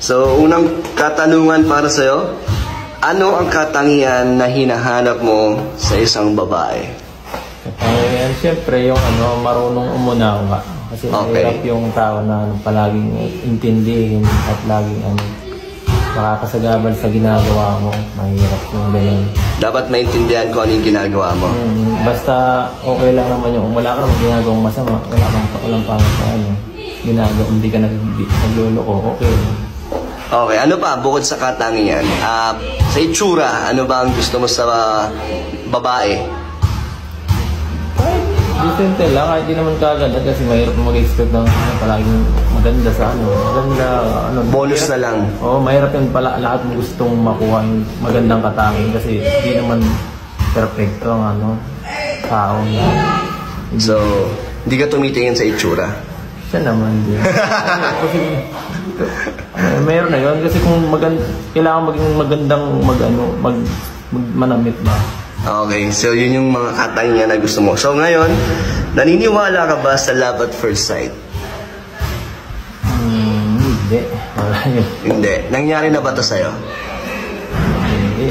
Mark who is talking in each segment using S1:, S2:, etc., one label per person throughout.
S1: So, unang katanungan para sa'yo. Ano ang katangian na hinahanap mo sa isang babae?
S2: Katangian, siyempre, yung marunong umunawa. Kasi mahirap yung tao na palaging intindihin at laging makakasagabal sa ginagawa mo. Mahirap yung ganyan.
S1: Dapat maintindihan ko ano yung ginagawa mo.
S2: Basta okay lang naman yung wala ka naman ginagawang masama. Walang pangit na ginagawa. Hindi ka nagluloko. Okay.
S1: Okay, ano pa bukod sa katangian? Sa itsura, ano ba ang gusto mo sa babae?
S2: Decente lang, kahit di naman kaganda kasi mahirap mag-expect ng palaging maganda sa maganda,
S1: bonus na lang.
S2: Oo, mahirap yun pala, lahat mo gustong makuha yung magandang katangin kasi di naman perfecto ang tao na.
S1: So, hindi ka tumitingin sa itsura?
S2: Siya naman din. Mayroon na yun kasi kung kailangan maging magandang manamit ba.
S1: Okay, so yun yung mga katangian na gusto mo. So ngayon, naniniwala ka ba sa love at first sight?
S2: Hindi. Wala yun.
S1: Hindi. Nangyari na ba ito sa'yo?
S2: Hindi.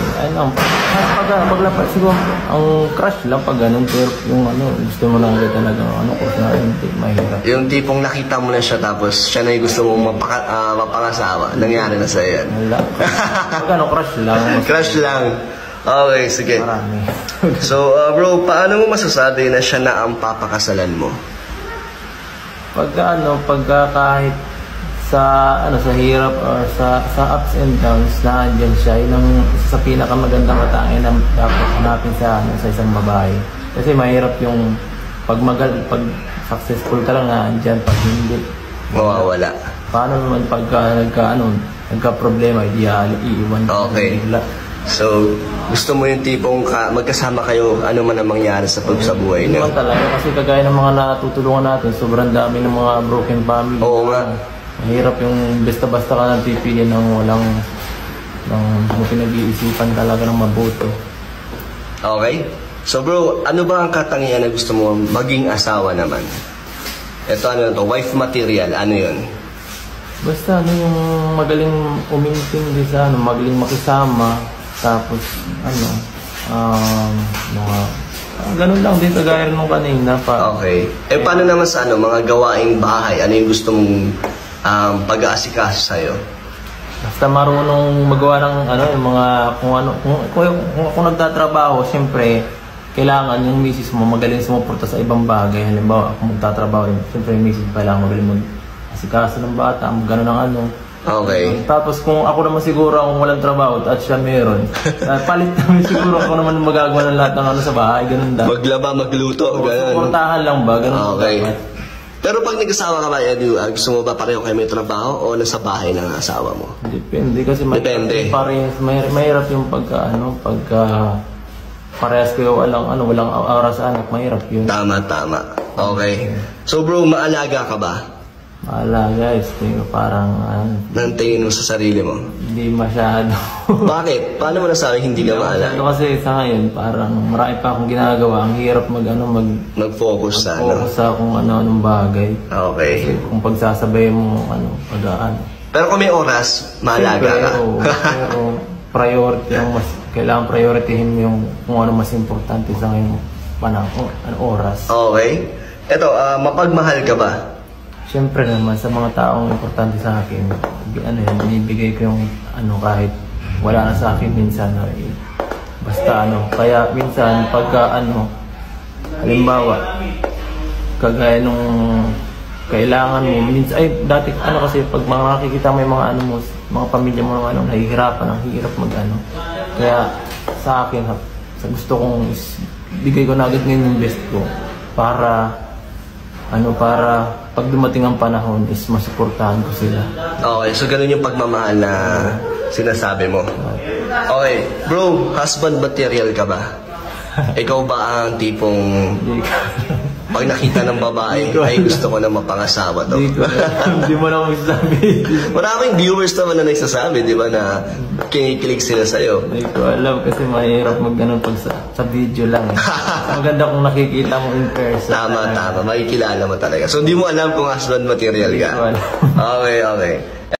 S2: Paglapat siguro, ang crush lang pag ganun, pero yung gusto mo lang talaga, course na hindi, mahirap.
S1: Yung tipong nakita mo na siya tapos siya na yung gusto mong mapangasawa. Nangyari na sa'yo yan?
S2: Wala. Crush lang.
S1: Crush lang. Okay, sige.
S2: Marami.
S1: So, bro, paano mo masasabi na siya na ang papakasalan mo?
S2: Pagka kahit sa hirap or sa ups and downs na andyan siya, yun ang isa sa pinakamagandang katangian na dapat hanapin sa isang babae. Kasi mahirap yung pag successful ka lang na andyan, pag hindi
S1: mawawala.
S2: Paano naman pagka nagka-problema, iiwan ka.
S1: Okay. So, gusto mo yung tipong magkasama kayo, ano man ang mangyari sa buhay niyo?
S2: Hindi talaga, kasi kagaya ng mga natutulungan natin, sobrang dami ng mga broken family.
S1: Oo nga.
S2: Mahirap yung basta-basta ka nang pipili ng walang pinag-iisipan talaga ng mabuti.
S1: Okay. So bro, ano ba ang katangian na gusto mo maging asawa naman? Ito wife material, ano yun?
S2: Basta yung magaling umintindi sa magaling makisama. Tapos, ganun lang din kagaya nung kanina pa.
S1: Okay. Paano naman sa mga gawaing bahay? Ano yung gusto mong pag-aasikaso sa'yo?
S2: Basta marunong magawa ng yung mga, kung nagtatrabaho, siyempre, kailangan yung misis mo magaling sumuporta sa ibang bagay. Halimbawa, kung magtatrabaho, siyempre yung misis pa lang magaling mag-asikaso ng bata, gano'n ang
S1: Okay.
S2: Tapos kung ako naman siguro kung walang trabaho at siya meron, palit namin siguro ako naman magagawa ng lahat ng sa bahay, ganun dapat.
S1: Maglaba, magluto, ganun.
S2: Suportahan lang ba, ganun.
S1: Okay. Pero pag nag-asawa ka ba, gusto mo ba pareho kayo may trabaho o nasa bahay ng asawa mo?
S2: Depende kasi mahirap yung pagka parehas kayo walang oras sa anak, mahirap yun.
S1: Tama. Okay. So bro, maalaga ka ba?
S2: Maalaga, parang
S1: Nang tingin mo sa sarili mo?
S2: Hindi masyado.
S1: Bakit? Paano mo nasabi hindi ka maalaga?
S2: Kasi sa ngayon, parang marami pa akong ginagawa. Ang hirap
S1: mag-focus sa
S2: kung anong bagay.
S1: Okay.
S2: Kasi kung pagsasabay mo,
S1: Pero kung may oras, maalaga ka.
S2: Pero priority, kailangan prioritihin mo yung kung ano mas importante sa ngayon oras.
S1: Okay. Ito, mapagmahal ka ba?
S2: Siyempre naman, sa mga taong importante sa akin, binibigay ko yung kahit wala na sa akin minsan. Basta kaya minsan pagka halimbawa, kagaya nung kailangan mo, minsan, dati kasi pag makikita mo yung mga pamilya mo nahihirapan, ang hirap Kaya sa akin, gusto kong bigay ko na agad ngayon yung best ko para pag dumating ang panahon is masuportahan ko sila.
S1: Okay, so ganun yung pagmamahal na sinasabi mo. Okay, bro, husband material ka ba? Ikaw ba ang tipong pag nakita ng babae ay gusto ko na mapangasawa to?
S2: Hindi mo na magsasabi.
S1: Maraming viewers naman na nagsasabi, di ba, na kinikilig sila sa'yo.
S2: Hindi ko alam kasi mahirap pag sa video lang. Maganda kung nakikita mo in person.
S1: Tama, makikilala mo talaga. So hindi mo alam kung husband material ka?
S2: Hindi ko alam.
S1: Okay.